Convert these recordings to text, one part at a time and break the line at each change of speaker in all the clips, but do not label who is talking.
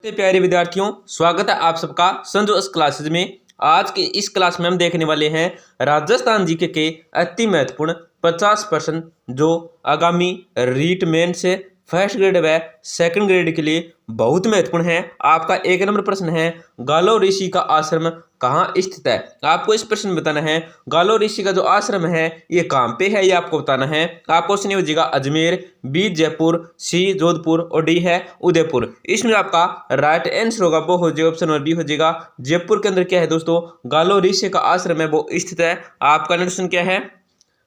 प्यारे विद्यार्थियों, स्वागत है आप सबका संजोस क्लासेज में। आज की इस क्लास में हम देखने वाले हैं राजस्थान जीके के अति महत्वपूर्ण 50 प्रश्न जो आगामी रीट मेन से फर्स्ट ग्रेड व सेकंड ग्रेड के लिए बहुत महत्वपूर्ण है। आपका एक नंबर प्रश्न है, गालो ऋषि का आश्रम कहाँ स्थित है। आपको इस प्रश्न में बताना है गालो ऋषि का जो आश्रम है ये कहाँ पे है, ये आपको बताना है। आपको क्वेश्चन हो जाएगा अजमेर, बी जयपुर, सी जोधपुर और डी है उदयपुर। इसमें आपका राइट आंसर होगा वो हो जाएगा ऑप्शन नंबर बी हो जाएगा। जयपुर के अंदर क्या है दोस्तों, गालो ऋषि का आश्रम है वो स्थित है। आपका क्वेश्चन क्या है,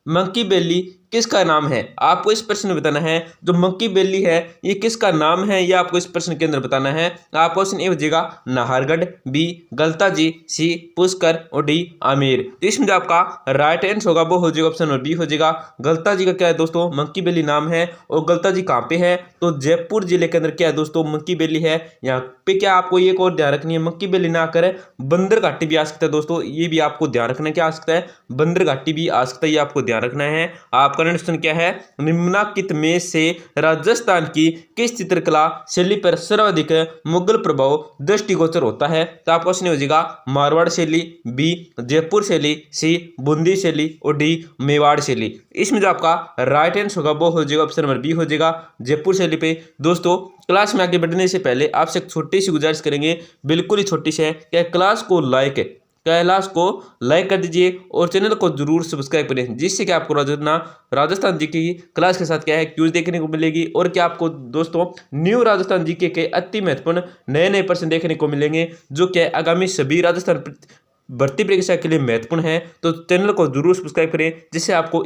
मंकी बेली किसका नाम है। आपको इस प्रश्न में बताना है जो मंकी बेली है ये किसका नाम है, ये आपको इस प्रश्न के अंदर बताना है। आपको क्वेश्चन ए हो जाएगा नाहरगढ़, बी गलताजी, सी पुष्कर और डी आमेर। तो इसमें जो आपका राइट आंसर होगा वो हो जाएगा ऑप्शन नंबर बी हो जाएगा। गलताजी का क्या है दोस्तों, मंकी बेली नाम है। और गलताजी कहाँ पे है, तो जयपुर जिले के अंदर क्या है दोस्तों, मंकी बेली है। यहाँ पे क्या आपको एक और ध्यान रखनी है, मंकी बेली ना कर बंदर घाटी भी आ सकता है दोस्तों, ये भी आपको ध्यान रखना है। क्या आ सकता है, बंदर घाटी भी आ सकता है, ये आपको ध्यान रखना है। आपका प्रश्न क्या है, निम्नलिखित में से राजस्थान की किस चित्रकला शैली पर सर्वाधिक मुगल प्रभाव दृष्टिगोचर होता है। तो आपका क्वेश्चन हो जाएगा मारवाड़ शैली, बी जयपुर शैली, सी बूंदी शैली और डी मेवाड़ शैली। इसमें जो आपका राइट आंसर होगा वो हो जाएगा ऑप्शन नंबर बी हो जाएगा, जयपुर शैली पे। दोस्तों क्लास में आगे बढ़ने से पहले आपसे एक छोटी सी गुजारिश करेंगे, बिल्कुल ही छोटी सी है, क्या क्लास को लाइक कर दीजिए और चैनल को जरूर सब्सक्राइब करें, जिससे कि आपको राजस्थान जीके की क्लास के साथ क्या है क्यूज देखने को मिलेगी और क्या आपको दोस्तों न्यू राजस्थान जीके के अति महत्वपूर्ण नए नए प्रश्न देखने को मिलेंगे जो कि आगामी सभी राजस्थान भर्ती परीक्षा के लिए महत्वपूर्ण है। तो चैनल को जरूर सब्सक्राइब करें जिससे आपको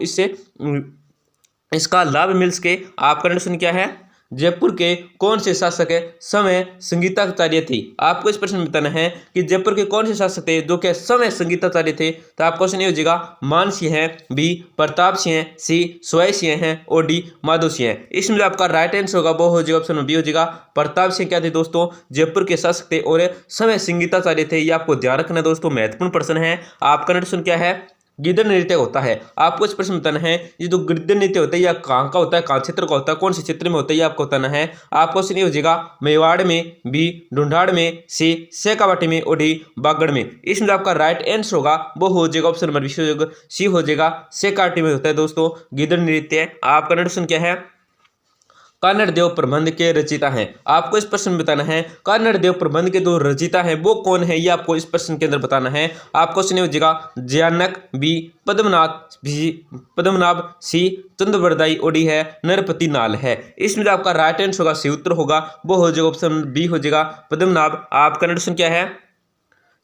इसका लाभ मिल सके। आपका प्रश्न क्या है, जयपुर के कौन से शासक समय संगीताचार्य थी। आपको इस प्रश्न में बताना है कि जयपुर के कौन से शासक थे जो कि समय संगीताचार्य थे। तो आपका क्वेश्चन ये हो जाएगा मान सिंह हैं, बी प्रताप सिंह हैं, सी स्वय सिंह हैं और डी माधव सिंह हैं। इसमें जो आपका राइट आंसर होगा वो हो जाएगा ऑप्शन बी हो जाएगा। प्रताप सिंह क्या थे दोस्तों, जयपुर के शासक थे और समय संगीताचार्य थे, ये आपको ध्यान रखना दोस्तों, महत्वपूर्ण प्रश्न है। आपका प्रश्न क्या है, गिद्धर नृत्य होता है। आपको इस प्रश्न में बताना है ये जो गिद्धर नृत्य होता है या कहाँ का होता है, कहाँ क्षेत्र का होता है, कौन से क्षेत्र में होता है, ये आपको बताना है। आपको क्वेश्चन ये हो जाएगा मेवाड़ में, बी ढूंढाड़ में, सी शेखावाटी में और डी बागड़ में। इसमें आपका राइट आंसर होगा वो हो जाएगा ऑप्शन नंबर सी हो जाएगा, शेखावाटी में होता है दोस्तों गिद्धर नृत्य। आपका प्रश्न क्या है, कन्नड़ देव प्रबंध के रचिता हैं। आपको इस प्रश्न में बताना है कन्नड़ देव प्रबंध के जो रचिता हैं वो कौन है, ये आपको इस प्रश्न के अंदर बताना है। आपको क्वेश्चन हो जाएगा जयानक, बी पद्मनाभ, सी चंद्रवरदाई और डी है नरपति नाल है। इसमें जो आपका राइट आंसर होगा सी उत्तर होगा वो हो जाएगा ऑप्शन बी हो जाएगा पद्मनाभ। आपका प्रश्न क्या है,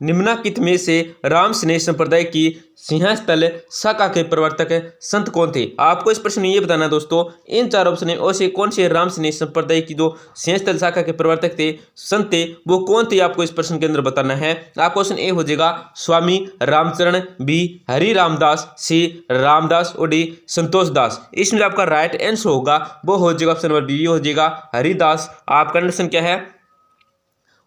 निम्नलिखित में से राम स्नेह संप्रदाय की सिंहस्थल शाखा के प्रवर्तक संत कौन थे। आपको इस प्रश्न में ये बताना है दोस्तों इन चार ऑप्शन में और से कौन से राम स्नेह संप्रदाय की जो सिंहस्थल शाखा के प्रवर्तक थे, संत थे, वो कौन थे, आपको इस प्रश्न के अंदर बताना है। आपको क्वेश्चन ए हो जाएगा स्वामी रामचरण, बी हरि रामदास, सी रामदास और डी संतोष दास। इसमें आपका राइट आंसर होगा वो हो जाएगा ऑप्शन नंबर बी हो जाएगा हरिदास। आपका प्रश्न क्या है,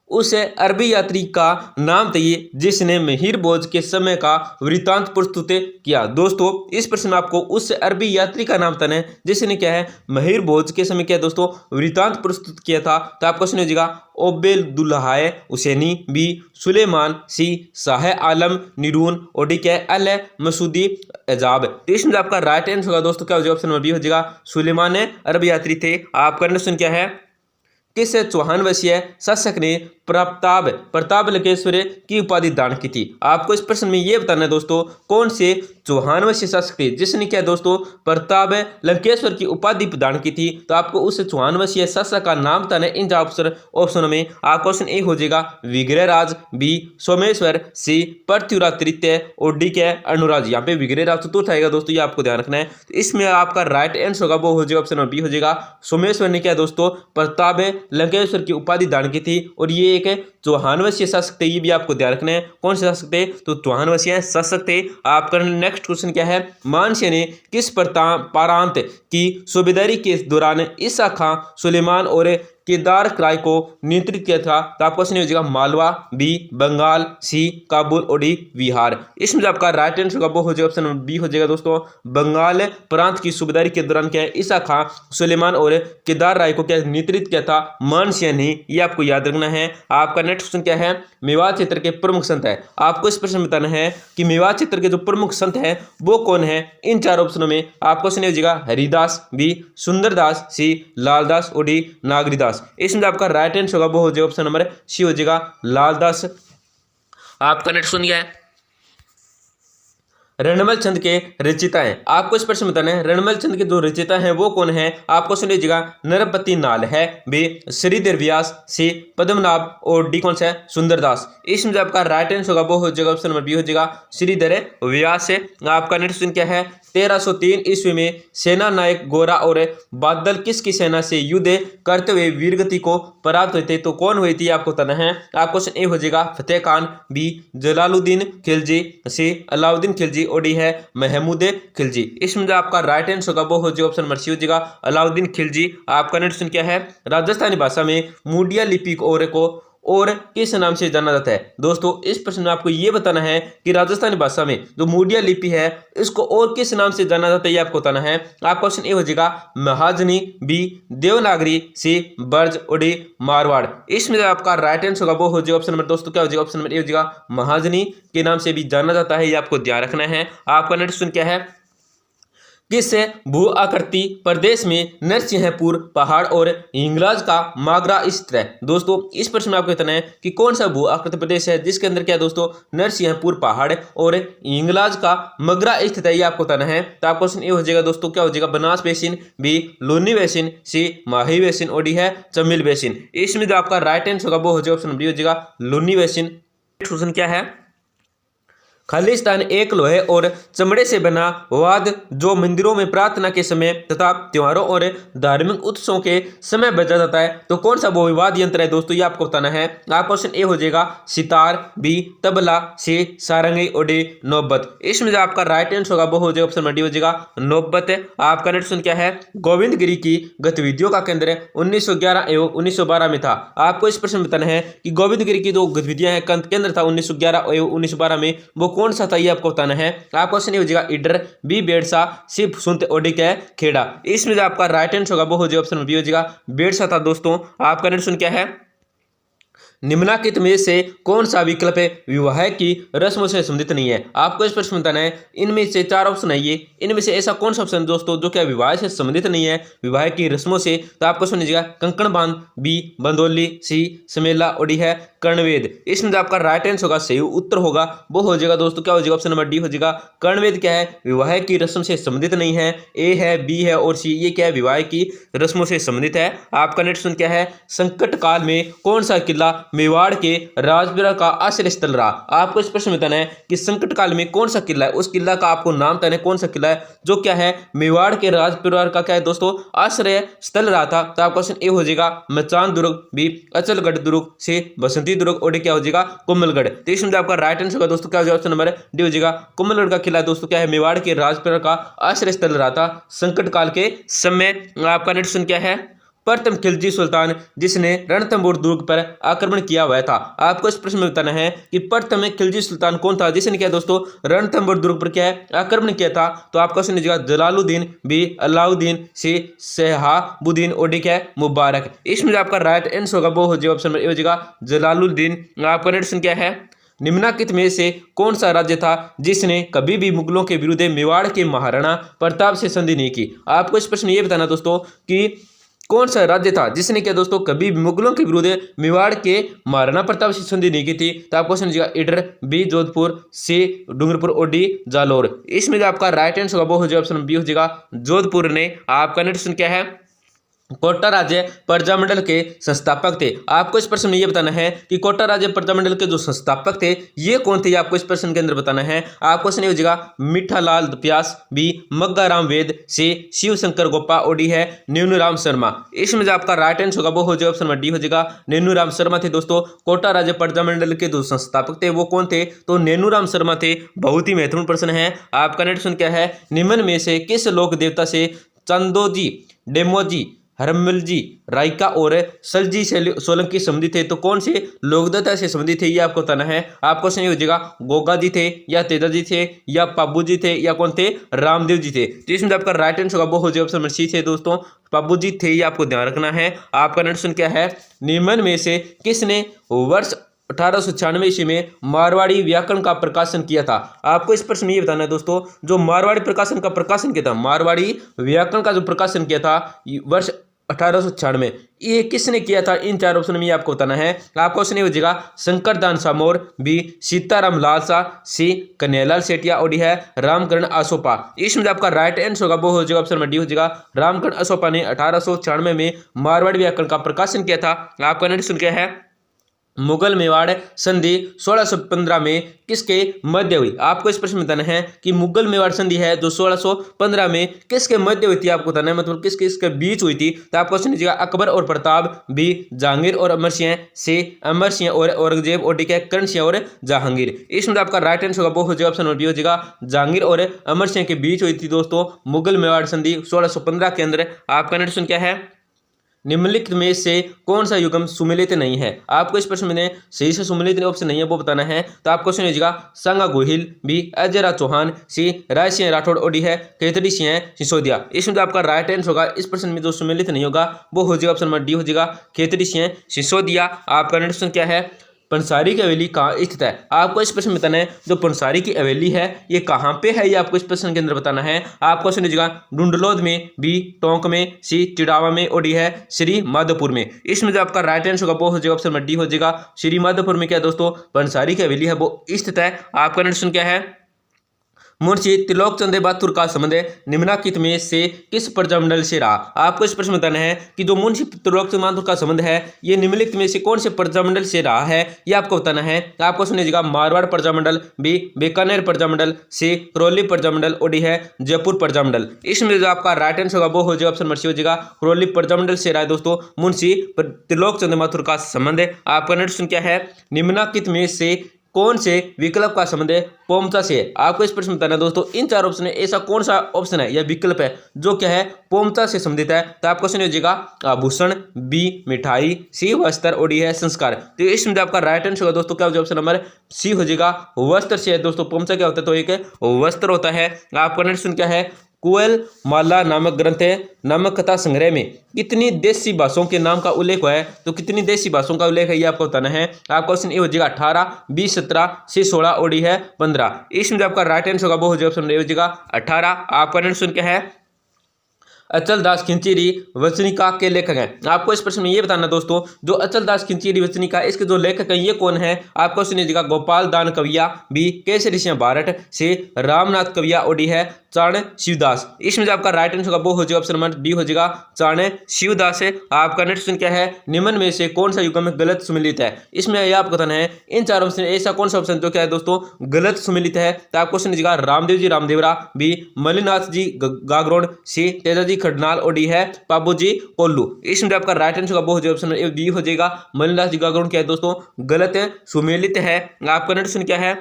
उस अरबी यात्री का नाम बताइए जिसने महिर भोज के समय का वृतांत प्रस्तुत किया। दोस्तों इस प्रश्न में आपको उस अरबी यात्री का नाम बताना है जिसने क्या है महिर भोज के समय क्या दोस्तों वृतांत प्रस्तुत किया था। तो आपका क्वेश्चन हो जाएगा ओबेदुल्लाह हुसैनी, बी सुलेमान, सी शाह आलम निरून और डी क्या है अल मसूदी एजाब। तो इसमें आपका राइट आंसर होगा दोस्तों क्या हो जाएगा ऑप्शन नंबर बी हो जाएगा, सुलेमान अरबी यात्री थे। आपका क्वेश्चन क्या है, किस चौहान वंशीय शासक ने प्रताप लंकेश्वर की उपाधि दान की थी। आपको इस प्रश्न में ये बताना है दोस्तों कौन से चौहान वंशीय शासक थे जिसने क्या दोस्तों प्रताप लंकेश्वर की उपाधि प्रदान की थी। तो आपको उस चौहान वंशीय शासक का नाम बताना है इन ऑप्शनों में। आप क्वेश्चन ए हो जाएगा विग्रहराज, बी सोमेश्वर, सी पृथ्वीराज तृतीय और डी क्या है अनुराज। यहाँ पे विग्रहराज चतुर्थ आएगा दोस्तों, ये आपको ध्यान रखना है। तो इसमें आपका राइट आंसर होगा वो हो जाएगा ऑप्शन नंबर बी हो जाएगा, सोमेश्वर ने क्या दोस्तों प्रताप लंकेश्वर की उपाधि दान की थी और ये एक चौहान वंशीय शासक थे, ये भी आपको ध्यान रखना है। कौन से शासक थे, तो चौहान वंशीय शासक थे। आपका नेक्स्ट क्वेश्चन क्या है, मानसिंह ने किस प्रांत की सूबेदारी के दौरान ईसा खां, सुलेमान और केदार क्राय को नियंत्रित किया था? तो आपका क्वेश्चन हो जाएगा मालवा, बी बंगाल, सी काबुल और डी बिहार। इसमें जो आपका राइट आंसर होगा वो हो जाएगा ऑप्शन नंबर बी हो जाएगा दोस्तों। बंगाल प्रांत की सूबेदारी के दौरान क्या है ईसा खां सुलेमान और केदार राय को क्या नियंत्रित किया था? मान सिंह ने। ये आपको याद रखना है। आपका नेक्स्ट क्वेश्चन क्या है? मेवात क्षेत्र के प्रमुख संत है। आपको इस प्रश्न में बताना है कि मेवात क्षेत्र के जो प्रमुख संत हैं वो कौन है? इन चार ऑप्शनों में आपको क्वेश्चन हो जाएगा हरिदास, बी सुंदरदास, सी लालदास और डी नागरीदास। इसमें आपका राइट आंसर होगा वो हो जाएगा ऑप्शन नंबर सी हो जाएगा लालदास। आपका नेक्स्ट क्वेश्चन क्या है? रणमल चंद के रचयिता हैं। आपको इस प्रश्न में बताना है रणमल चंद के जो रचयिता हैं वो कौन है? आपको सुन लीजिएगा नरपति नाल है, बी श्रीधर व्यास, सी पद्मनाभ और डी कौन सा है? सुंदरदास। इसमें जो आपका राइट आंसर होगा वो हो जाएगा ऑप्शन नंबर बी हो जाएगा श्रीधर व्यास से। आपका नेक्स्ट क्वेश्चन क्या है? 1303 ईस्वी में सेना नायक गोरा और बादल किसकी सेना से युद्ध करते हुए वीरगति को प्राप्त हुए थे? तो कौन हुई थी आपको बताना है। आपका क्वेश्चन ए हो जाएगा फतेह खान, बी जलालुद्दीन खिलजी, सी अलाउद्दीन खिलजी और डी है महमूद खिलजी। इसमें जो आपका राइट आंसर होगा वो हो जाएगा ऑप्शन नंबर सी हो जाएगा अलाउद्दीन खिलजी। आपका नेक्स्ट क्वेश्चन क्या है? राजस्थानी भाषा में मुडिया लिपि और किस नाम से जाना जाता है? दोस्तों इस प्रश्न में आपको ये बताना है कि राजस्थानी भाषा में जो मुडिया लिपि है इसको और किस नाम से जाना जाता है ये आपको बताना है। आपका क्वेश्चन ए हो जाएगा महाजनी, बी देवनागरी, सी बर्ज और डी मारवाड़। इसमें जो आपका राइट आंसर होगा वो हो जाएगा ऑप्शन नंबर दोस्तों क्या हो जाएगा? ऑप्शन नंबर ए हो जाएगा महाजनी के नाम से भी जाना जाता है। ये आपको ध्यान रखना है। आपका नेक्स्ट क्वेश्चन क्या है? किस भू आकृति प्रदेश में नरसिंहपुर पहाड़ और हिंगलाज का मागरा स्थित है? दोस्तों इस प्रश्न में आपको बताना है कि कौन सा भू आकृति प्रदेश है जिसके अंदर क्या है दोस्तों नरसिंहपुर पहाड़ और हिंगलाज का मगरा स्थित है। ये आपको बताना है। तो आपका क्वेश्चन ये हो जाएगा दोस्तों क्या हो जाएगा? Banas basin, B Luni basin, C Mahi basin और डी है चमिल बेसिन। इसमें जो आपका राइट आंसर होगा वो हो जाएगा ऑप्शन बी हो जाएगा लूनी बेसिन। क्वेश्चन क्या है? खालिस्तान एक लोहे और चमड़े से बना वाद्य जो मंदिरों में प्रार्थना के समय तथा त्योहारों और धार्मिक उत्सवों के समय बजा जाता है। तो कौन सा वो वाद्य यंत्र है दोस्तों? ये आपको बताना है। आपका क्वेश्चन ए हो जाएगा सितार, बी तबला, सी सारंगी और डी नौबत। इसमें जो आपका राइट आंसर होगा वो हो जाएगा ऑप्शन डी हो जाएगा नौबत। आपका नेक्स्ट क्वेश्चन क्या है? गोविंदगिरी की गतिविधियों का केंद्र 1911 एवं 1912 में था। आपको इस प्रश्न में बताना है कि गोविंदगिरी की जो गतिविधियां हैं केंद्र था 1911 एवं 1912 में वो कौन सा था? ये आपको बताना है। आपका क्वेश्चन हो जाएगा इडर, बी बेड़सा, सी सुनत और डी क्या है खेड़ा। इसमें जो आपका राइट आंसर होगा वो हो जाएगा ऑप्शन बी हो जाएगा बेड़सा था दोस्तों। आपका नेक्स्ट क्या है? निम्नलिखित में से कौन सा विकल्प विवाह की रस्मों से संबंधित नहीं है? आपको इस प्रश्न में बताना है। इनमें से चार ऑप्शन है ये, इनमें से ऐसा कौन सा ऑप्शन दोस्तों जो क्या विवाह से संबंधित नहीं है विवाह की रस्मों से? तो आपको सुनिएगा कंकण बांध, बी बंदोली, सी समेला और डी है कर्णवेद। इसमें जो आपका राइट आंसर होगा सही उत्तर होगा वो हो जाएगा दोस्तों क्या हो जाएगा? ऑप्शन नंबर डी हो जाएगा कर्णवेद क्या है विवाह की रस्म से संबंधित नहीं है। ए है, बी है और सी ये क्या है विवाह की रस्मों से संबंधित है। आपका नेक्स्ट क्या है? संकट काल में कौन सा किला मेवाड़ के राजपुरा का आश्रय स्थल रहा? आपको इस प्रश्न में बताना है कि संकट काल में कौन सा किला है, उस किला का आपको नाम बताना है कौन सा किला है जो क्या है मेवाड़ के राजपुरा का क्या है दोस्तों आश्रय स्थल रहा था। तो आपका क्वेश्चन ए हो जाएगा मचान दुर्ग, बी अचलगढ़ दुर्ग, सी बसंती दुर्ग और डी क्या हो जाएगा कुम्भलगढ़। तो इसमें आपका राइट आंसर होगा दोस्तों क्या हो जाएगा? ऑप्शन नंबर डी हो जाएगा कुम्भलगढ़ का किला दोस्तों क्या है मेवाड़ के राजपुरा का आश्रय स्थल रहा था संकट काल के समय। आपका नेक्स्ट क्या है? प्रथम खिलजी सुल्तान जिसने रणथंभौर दुर्ग पर आक्रमण किया हुआ था। आपको इस प्रश्न में बताना है कि प्रथम खिलजी सुल्तान कौन था जिसने क्या दोस्तों रणथंभौर दुर्ग पर क्या है आक्रमण किया था? तो आपका क्वेश्चन जाएगा जलालुद्दीन, बी अलाउद्दीन, सी शहाबुद्दीन और डी क्या है मुबारक। इसमें जो आपका राइट आंसर होगा वो हो जाएगा ऑप्शन ए हो जाएगा जलालुद्दीन। आपका नेक्स्ट क्या है? निम्नलिखित में से कौन सा राज्य था जिसने कभी भी मुगलों के विरुद्ध मेवाड़ के महाराणा प्रताप से संधि नहीं की? आपको इस प्रश्न ये बताना दोस्तों कि कौन सा राज्य था जिसने क्या दोस्तों कभी मुगलों के विरुद्ध मेवाड़ के महाराणा प्रताप से संधि नहीं की थी? तो आपको समझिएगा इडर, बी जोधपुर, सी डूंगरपुर और डी जालोर। इसमें जो आपका राइट आंसर होगा वो हो जाएगा ऑप्शन बी हो जाएगा जोधपुर ने। आपका नेक्स्ट क्या है? कोटा राज्य प्रजामंडल के संस्थापक थे। आपको इस प्रश्न में ये बताना है कि कोटा राज्य प्रजामंडल के जो संस्थापक थे ये कौन थे? आपको इस प्रश्न के अंदर बताना है। आपको क्वेश्चन हो जाएगा मीठालाल व्यास, बी मग्गाराम वेद, सी शिव शंकर गोपा और डी है नेनुराम शर्मा। इसमें जो आपका राइट आंसर होगा वो हो जाएगा ऑप्शन डी हो जाएगा नेनुराम शर्मा थे दोस्तों। कोटा राज्य प्रजामंडल के जो संस्थापक थे वो कौन थे? तो नेनुराम शर्मा थे। बहुत ही महत्वपूर्ण प्रश्न है। आपका नेक्स्ट क्या है? निम्न में से किस लोक देवता से चंदोजी, डेमोजी, हरमलजी, रायका और सलजी से सोलंकी संबंधी थे। तो कौन से लोकदत्ता से संबंधी थे ये आपको बताना है। आपको क्वेश्चन ये हो जाएगा गोगा जी थे या तेजा जी थे या पाबू जी थे या कौन थे, रामदेव जी थे। तो इसमें आपका राइट आंसर होगा वो हो जाएगा ऑप्शन नंबर सी थे दोस्तों, पाबू जी थे, ये आपको ध्यान रखना है। आपका नेक्स्ट क्या है, निम्न में से किसने वर्ष 1896 ईस्वी में मारवाड़ी व्याकरण का प्रकाशन किया था। आपको इस प्रश्न में ये बताना है दोस्तों, जो मारवाड़ी प्रकाशन का प्रकाशन किया था, मारवाड़ी व्याकरण का जो प्रकाशन किया था वर्ष 1896, ये किसने किया था। इन चार ऑप्शन में आपको बताना है। आपका क्वेश्चन ये हो जाएगा शंकर दान सामोर, बी सीताराम लाल शाह, सी कन्हैयालाल सेठिया और डी है रामकरण अशोपा। इसमें आपका राइट आंसर होगा वो हो जाएगा ऑप्शन नंबर डी हो जाएगा रामकरण अशोपा ने 1896 में मारवाड़ी व्याकरण का प्रकाशन किया था। आपका नेक्स्ट क्या है, मुगल मेवाड़ संधि 1615 में किसके मध्य हुई। आपको इस प्रश्न में बताना है कि मुगल मेवाड़ संधि है जो 1615 में किसके मध्य हुई थी, आपको बताना है, मतलब किस किसके बीच हुई थी। तो आपको क्वेश्चन दीजिएगा अकबर और प्रताप, बी जहांगीर और अमर सिंह, सी अमर सिंह और औरंगजेब और डी क्या करण सिंह और जहांगीर। इसमें आपका राइट आंसर होगा वो हो जाएगा ऑप्शन नंबर बी हो जाएगा जहांगीर और अमर सिंह के बीच हुई थी दोस्तों मुगल मेवाड़ संधि 1615 के अंदर। आपका नेक्स्ट क्या है, निम्नलिखित में से कौन सा युग्म सुमेलित नहीं है। आपको इस प्रश्न में सही से सुमेलित ऑप्शन नहीं है वो बताना है। तो आपको क्वेश्चन होगा संगा गोहिल, बी अजयराज चौहान, सी राय सिंह राठौड़ और डी है केतड़ी सिंह सिसोदिया। इसमें तो आपका राइट आंसर होगा इस प्रश्न में जो सुमेलित नहीं होगा वो हो जाएगा ऑप्शन नंबर डी हो जाएगा केतड़ी सिंह सिसोदिया। आपका नेक्स्ट क्वेश्चन क्या है, पंसारी की हवेली कहाँ स्थित है। आपको इस प्रश्न में बताना है जो पंसारी की हवेली है ये कहाँ पे है, ये आपको इस प्रश्न के अंदर बताना है। आपको क्वेश्चन दीजिएगा डुंडलोद में, बी टोंक में, सी चिड़ावा में और डी है श्री माधोपुर में। इसमें जो आपका राइट आंसर होगा वो हो जाएगा ऑप्शन नंबर डी हो जाएगा श्री माधोपुर में क्या दोस्तों पंसारी की हवेली है वो स्थित है। आपका नेक्स्ट क्या है, मुंशी त्रिलोक चंद बहादुर का संबंध निम्नलिखित में से किस प्रजामंडल से रहा। आपको इस प्रश्न में बताना है कि जो मुंशी त्रिलोक चंद बहादुर का संबंध है ये निम्नलिखित में से कौन से प्रजामंडल से रहा है, ये आपको बताना है। आपको सुनिएगा मारवाड़ प्रजामंडल, बी बीकानेर प्रजामंडल, सी करौली प्रजामंडल और डी है जयपुर प्रजामंडल। इसमें जो आपका राइट आंसर होगा वो हो जाएगा ऑप्शन नंबर सी हो जाएगा करौली प्रजामंडल से रहा है दोस्तों मुंशी त्रिलोक चंद बहादुर का संबंध। आपका नेक्स्ट क्या है, निम्नलिखित में से कौन से विकल्प का संबंध पोमचा से है। आपको इस प्रश्न में बताना है दोस्तों इन चार ऑप्शन में ऐसा कौन सा ऑप्शन है या विकल्प है जो क्या है पोमचा से संबंधित है। तो आपको क्वेश्चन हो जाएगा आभूषण, बी मिठाई, सी वस्त्र और डी है संस्कार। तो इसमें आपका राइट आंसर होगा दोस्तों क्या हो जाएगा ऑप्शन नंबर सी हो जाएगा वस्त्र से है दोस्तों। पोमचा क्या होता है, तो एक वस्त्र होता है। आपका नेक्स्ट क्या है, कुएल माला नामक ग्रंथ है नामक कथा संग्रह में कितनी देशी भाषाओं के नाम का उल्लेख हुआ है। तो कितनी देशी भाषाओं का उल्लेख है ये आपको बताना है। आपका क्वेश्चन ये हो जाएगा 18, 20, 17, से 16 और डी है 15। इसमें जो आपका राइट आंसर होगा वो हो जाएगा ऑप्शन हो जाएगा 18। आपका नेक्स्ट क्या है, अचल दास खिंचीरी वचनिका के लेखक हैं। आपको इस प्रश्न में ये बताना दोस्तों जो अचल दास खिंचीरी वचनिका इसके जो लेखक हैं ये कौन है। आपको सुनिएगा गोपाल दान कविया, बी केसरी सिंह भारत, सी रामनाथ कविया और डी है चाण शिवदास। इसमें जो आपका राइट आंसर होगा वो हो जाएगा ऑप्शन नंबर डी हो जाएगा चाण शिवदास है। आपका नेक्स्ट क्या है, निम्न में से कौन सा युग्म गलत सुमिलित है। इसमें यह आपको बताना है इन चार ऑप्शन ऐसा कौन सा ऑप्शन जो क्या है दोस्तों गलत सुमिलित है। तो आपको सुनिएगा रामदेव जी रामदेवरा, बी मलिनाथ जी गागरोन, सी तेजा जी खडनाल और डी है पाबू जी कोल्लू। इसमें आपका राइट आंसर होगा वो हो जाएगा ऑप्शन डी हो जाएगा मलिनाथ जी गागरोन क्या है दोस्तों गलत है सुमेलित है। आपका नेक्स्ट क्या है,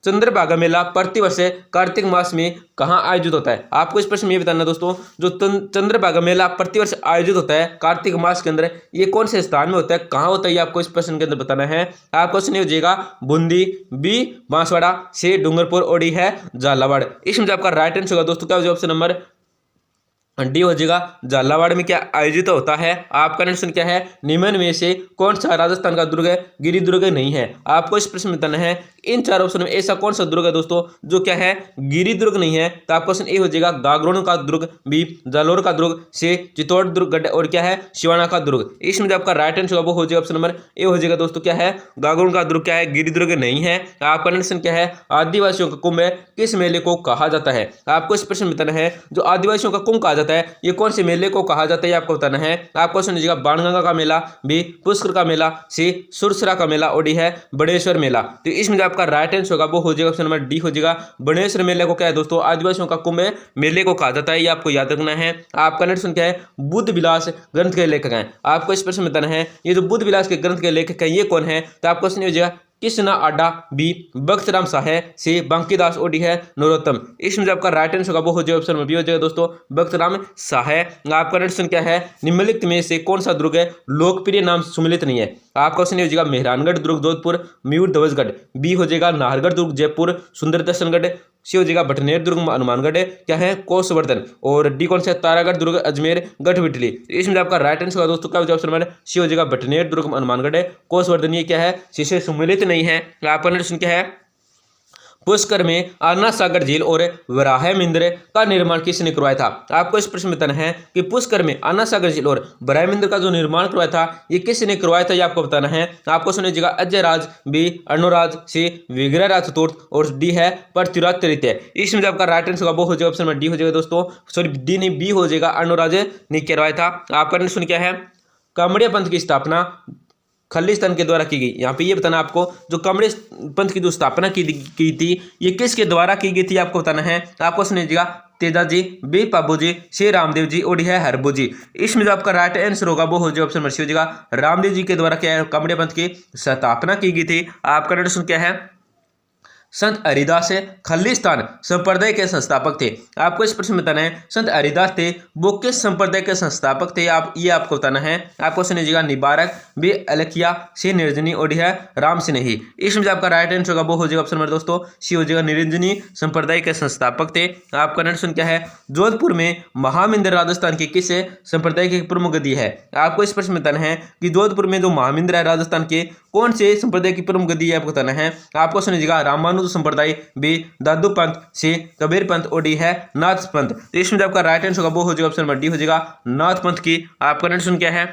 चंद्रभागा मेला प्रतिवर्ष कार्तिक मास में कहाँ आयोजित होता है। आपको इस प्रश्न में ये बताना दोस्तों जो चंद्रभागा मेला प्रतिवर्ष आयोजित होता है कार्तिक मास के अंदर ये कौन से स्थान में होता है, कहाँ होता है, ये आपको इस प्रश्न के अंदर बताना है। आपका क्वेश्चन हो जाएगा बूंदी, बी बांसवाड़ा, सी डूंगरपुर और डी है झालावाड़। इसमें आपका राइट आंसर होगा दोस्तों क्या हो जाएगा ऑप्शन नंबर डी हो जाएगा झालावाड़ में क्या आयोजित होता है। आपका नेक्स्ट क्या है, निम्न में से कौन सा राजस्थान का दुर्ग है, गिरी दुर्ग नहीं है। आपको इस प्रश्न में बताना है इन चार ऑप्शन में ऐसा कौन सा दुर्ग है दोस्तों जो क्या है गिरी दुर्ग नहीं है। तो आपका क्वेश्चन ए हो जाएगा गागरोन का दुर्ग, बी जालोर का दुर्ग, सी चित्तौड़ दुर्ग और क्या है शिवाना का दुर्ग। इसमें जो आपका राइट आंसर होगा वो हो जाएगा ऑप्शन नंबर ए हो जाएगा दोस्तों क्या है गागरोन का दुर्ग क्या है गिरी दुर्ग नहीं है। आपका नेक्स्ट क्या है, आदिवासियों का कुंभ किस मेले को कहा जाता है। आपको इस प्रश्न में बताना है जो आदिवासियों का कुंभ कहा जाता है ये कौन से मेले को कहा जाता है आपको बताना है। आपको सुनिएगा बाणगंगा का मेला, बी पुष्कर का मेला, सी सुरसरा का मेला और डी है बड़ेश्वर मेला। तो इसमें जो आपका राइट आंसर होगा वो हो जाएगा ऑप्शन नंबर डी हो जाएगा बड़ेश्वर मेले को क्या है दोस्तों आदिवासियों का कुंभ मेले को कहा जाता है, ये आपको याद रखना है। आपका नेक्स्ट क्या है, बुद्ध विलास ग्रंथ के लेखक हैं। आपको इस प्रश्न में बताना है ये जो बुद्ध विलास के ग्रंथ के लेखक है ये कौन है। तो आपको क्वेश्चन हो जाएगा कृष्णा आडा, बी बख्तराम साहे, सी बांकीदास ओडी है नरोत्तम। इसमें जो आपका राइट आंसर होगा वो हो जाएगा ऑप्शन में बी हो जाएगा दोस्तों बख्तराम साहे। आपका क्वेश्चन क्या है, निम्नलिखित में से कौन सा दुर्ग है लोकप्रिय नाम सुमिलित नहीं है। आपका क्वेश्चन हो जाएगा मेहरानगढ़ दुर्ग जोधपुर, मयूर ध्वजगढ़, बी हो जाएगा नाहरगढ़ दुर्ग जयपुर, सुंदरदर्शनगढ़, सी हो जाएगा भटनेर दुर्ग हनुमानगढ़, क्या है कोसवर्धन, और डी कौन सा है तारागढ़ दुर्ग अजमेर गढ़विटली। इसमें आपका राइट आंसर होगा दोस्तों क्या हो जाएगा ऑप्शन नंबर सी हो जाएगा भटनेर दुर्ग हनुमानगढ़ कोसवर्धन। ये क्या है सी सम्मिलित नहीं है। आपका क्वेश्चन क्या है, पुष्कर में अन्ना सागर झील और वराह मंदिर का निर्माण किसने करवाया था। आपको इस प्रश्न में बताना है कि पुष्कर में अन्ना सागर झील और वराह मंदिर का जो निर्माण करवाया था ये किसने करवाया था, ये आपको बताना है। आपको सुनिएगा अजय राज, बी अनुराज, सी विग्रह राज चतुर्थ, और डी है पृथ्वीराज तृतीय। इसमें जो आपका राइट आंसर होगा वो हो जाएगा ऑप्शन में डी हो जाएगा दोस्तों, सॉरी डी नहीं बी हो जाएगा अनुराज ने करवाया था। आपका प्रश्न क्या है, कामड़िया पंथ की स्थापना खलिस्तान के द्वारा की गई। यहाँ पे ये बताना आपको जो कामड़े पंथ की जो स्थापना की थी ये किसके द्वारा की गई थी आपको बताना है। आपको सुनिएगा तेजाजी, बी पाबू जी, सी रामदेव जी, और है हरबू जी। इसमें जो आपका राइट आंसर होगा वो हो जाएगा ऑप्शन नंबर सी हो जाएगा रामदेव जी के द्वारा क्या है कामड़े पंथ की स्थापना की गई थी। आपका प्रश्न क्या है, संत हरिदास खलिस्तान संप्रदाय के संस्थापक थे। आपको इस प्रश्न में बताना है संत हरिदास थे वो किस संप्रदाय के संस्थापक थे, आप ये आपको बताना है। आपको सुनिएगा निबारक, बी अलखिया, सी निरंजनी, और है राम सिन्ही। इसमें आपका राइट आंसर होगा वो हो जाएगा ऑप्शन नंबर दोस्तों सी हो जाएगा निरंजनी संप्रदाय के संस्थापक थे। आपका प्रश्न क्या है, जोधपुर में महामिंदर राजस्थान के किस संप्रदाय की प्रमुख गद्दी है। आपको इस प्रश्न में बताना है कि जोधपुर में जो महामिंदर है राजस्थान के कौन से संप्रदाय की प्रमुख गद्दी है आपको बताना है। आपको सुनिएगा रामानुज संप्रदाय, बी दादू पंथ, सी कबीर पंथ, और डी है नाथ पंथ। तो इसमें आपका राइट आंसर होगा वो हो जाएगा ऑप्शन नंबर डी हो जाएगा नाथ पंथ की। आपका प्रश्न क्या है,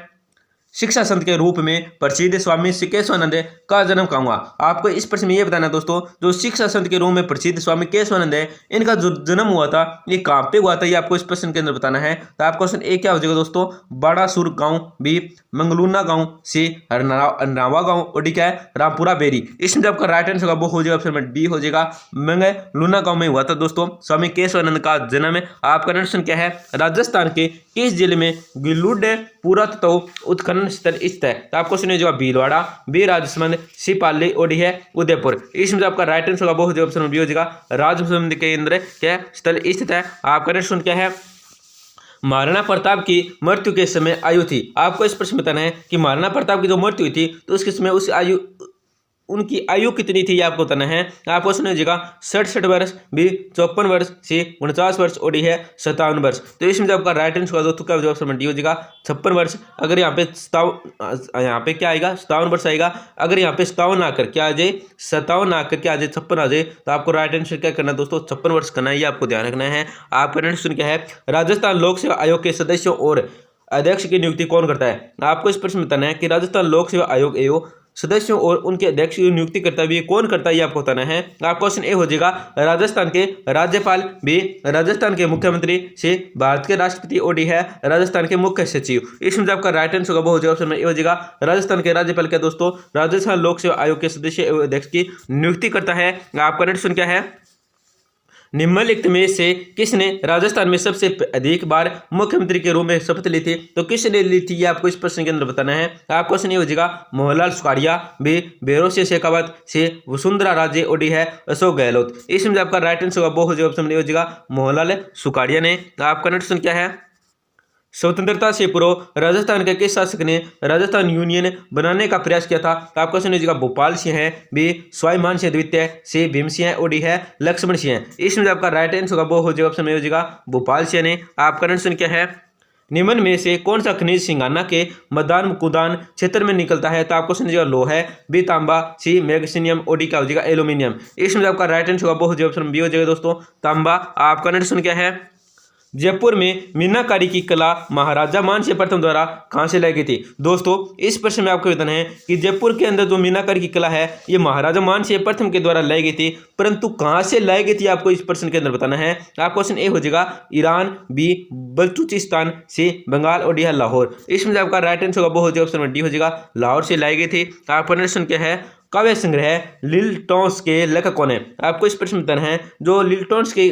शिक्षा संत के रूप में प्रसिद्ध स्वामी केशवानंद का जन्म कहाँ हुआ। आपको इस प्रश्न में ये बताना है दोस्तों जो शिक्षा संत के रूप में प्रसिद्ध स्वामी केशवानंद है इनका जो जन्म हुआ था ये कहाँ पे हुआ था, ये आपको इस प्रश्न के अंदर बताना है। तो आपका क्वेश्चन ए क्या हो जाएगा दोस्तों, बाड़ासुर गांव, बी मंगलूना गांव, सी हरनावा गांव, और डी क्या है रामपुरा बेरी। इसमें आपका राइट आंसर होगा वो हो जाएगा ऑप्शन में डी हो जाएगा मंगलूना गांव में हुआ था दोस्तों स्वामी केशवानंद का जन्म। आपका प्रश्न क्या है, राजस्थान के किस जिले में गिलुड पुरातत्व उत्खनन स्थल स्थित है। तो आपको सुनिए जवाब भीलवाड़ा, बी राजसमंद, सी पाली, और डी है उदयपुर। इसमें आपका राइट आंसर होगा वो हो जाएगा ऑप्शन बी हो जाएगा राजसमंद के अंदर क्या स्थल स्थित है। आपका प्रश्न क्या है, महाराणा प्रताप की मृत्यु के समय आयु थी। आपको इस प्रश्न में बताना है कि महाराणा प्रताप की जो मृत्यु हुई थी तो उसके समय उस आयु उनकी आयु कितनी थी ये आपको बताना है। आपको सुनिएगा 67 वर्ष, बी 54 वर्ष, सी 49 वर्ष, और डी है 57 वर्ष। तो इसमें जो आपका राइट आंसर होगा दोस्तों क्या ऑप्शन डी हो जाएगा 56 वर्ष। अगर यहाँ पे क्या आएगा 57 वर्ष आएगा, अगर यहाँ पे 57 आकर क्या आ जाए 57 आकर क्या आ जाए 56 आ जाए तो आपको राइट आंसर क्या करना है दोस्तों 56 वर्ष करना है, ये आपको ध्यान रखना है। आपका प्रश्न क्या है, राजस्थान लोक सेवा आयोग के सदस्यों और अध्यक्ष की नियुक्ति कौन करता है। आपको इस प्रश्न में बताना है कि राजस्थान लोक सेवा आयोग एवं सदस्यों और उनके अध्यक्ष की नियुक्ति करता है कौन करता है ये आपको बताना है। आपका क्वेश्चन ए हो जाएगा राजस्थान के राज्यपाल, बी राजस्थान के मुख्यमंत्री, सी भारत के राष्ट्रपति, और डी है राजस्थान के मुख्य सचिव। इसमें आपका राइट आंसर होगा वो हो जाएगा ऑप्शन ए हो जाएगा राजस्थान के राज्यपाल क्या दोस्तों राजस्थान लोक सेवा आयोग के सदस्य एवं अध्यक्ष की नियुक्ति करता है। आपका प्रश्न क्या है, निम्नलिखित में से किसने राजस्थान में सबसे अधिक बार मुख्यमंत्री के रूप में शपथ ली थी। तो किसने ली थी ये आपको इस प्रश्न के अंदर बताना है। आपका क्वेश्चन ये हो जाएगा मोहनलाल सुखाड़िया, बी भैरों सिंह शेखावत, सी वसुंधरा राजे, और डी है अशोक गहलोत। इसमें आपका राइट आंसर होगा वो हो जाएगा ऑप्शन ए हो जाएगा मोहनलाल सुखाड़िया ने। आपका प्रश्न क्या है, स्वतंत्रता से पूर्व राजस्थान के किस शासक ने राजस्थान यूनियन बनाने का प्रयास किया था। तो आपका सुनिएगा भोपाल सिंह है, बी स्वाभिमान सिंह द्वितीय, सी भीम सिंह है, और डी है लक्ष्मण सिंह। इसमें आपका राइट आंसर होगा वो हो जाएगा ऑप्शन में हो जाएगा भोपाल सिंह ने। आपका प्रश्न क्या है, निम्न में से कौन सा खनिज सिंगाना के मदान कुदान क्षेत्र में निकलता है। तो आपको सुनिएगा लोह है, बी तांबा, सी मैग्नीशियम, और डी क्या हो जाएगा एल्यूमिनियम। इसमें आपका राइट आंसर होगा वो हो जाएगा ऑप्शन बी हो जाएगा दोस्तों तांबा। आपका प्रश्न क्या है, जयपुर में मीनाकारी की कला महाराजा मानसिंह प्रथम द्वारा कहां से लाई गई थी। दोस्तों इस प्रश्न में आपको बताना है कि जयपुर के अंदर जो मीनाकारी की कला है ये महाराजा मानसिंह प्रथम के द्वारा लाई गई थी, परंतु कहां से लाई गई थी आपको इस प्रश्न के अंदर बताना है। आपका क्वेश्चन ए हो जाएगा ईरान, बी बलूचिस्तान, सी बंगाल, और डी है लाहौर। इसमें आपका राइट आंसर होगा वो हो जाएगा ऑप्शन डी हो जाएगा लाहौर से लाई गई थी। आपका प्रश्न क्या है, काव्य संग्रह लिल टॉन्स के लेखक कौन है। आपको इस प्रश्न में बताना है जो लिल टॉन्स के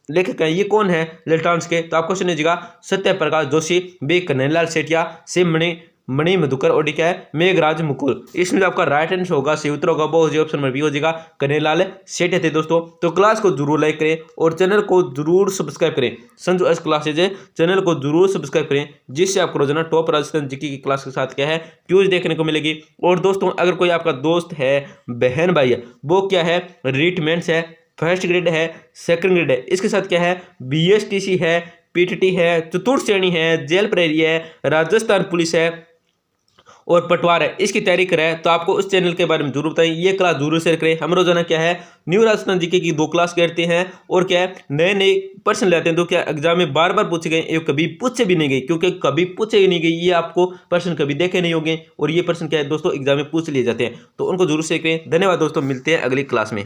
लेखक हैं ये कौन है लिल टॉन्स के। तो आपको सुनिएगा सत्य प्रकाश जोशी, बी कन्हैयालाल सेठिया, सी मणि मधुकर और डी क्या है मेघराज मुकुल। इसमें आपका राइट आंसर होगा सी उत्तर होगा वो ऑप्शन नंबर बी हो जाएगा कन्हैयालाल सेठ थे दोस्तों। तो क्लास को जरूर लाइक करें और चैनल को जरूर सब्सक्राइब करें। संजू एस क्लासेज चैनल को जरूर सब्सक्राइब करें जिससे आपको रोजाना टॉप राजस्थान जीके की क्लास के साथ क्या है क्यूज देखने को मिलेगी। और दोस्तों अगर कोई आपका दोस्त है बहन भाई है वो क्या है रिटमेंट्स है फर्स्ट ग्रेड है सेकंड ग्रेड है इसके साथ क्या है बीएसटीसी है पीटीटी है चतुर्थ श्रेणी है जेल प्रहरी है राजस्थान पुलिस है और पटवार है इसकी तैयारी करें तो आपको उस चैनल के बारे में जरूर बताएं। ये क्लास जरूर शेयर करें। हम रोजाना क्या है न्यू राजस्थान जीके की 2 क्लास करते हैं और क्या है नए नए प्रश्न लेते हैं। तो क्या एग्जाम में बार बार पूछे गए ये कभी पूछे भी नहीं गए क्योंकि कभी पूछे ही नहीं गए ये आपको प्रश्न कभी देखे नहीं होंगे और ये प्रश्न क्या है दोस्तों एग्जाम में पूछ लिए जाते हैं। तो उनको जरूर शेयर करें। धन्यवाद दोस्तों मिलते हैं अगली क्लास में।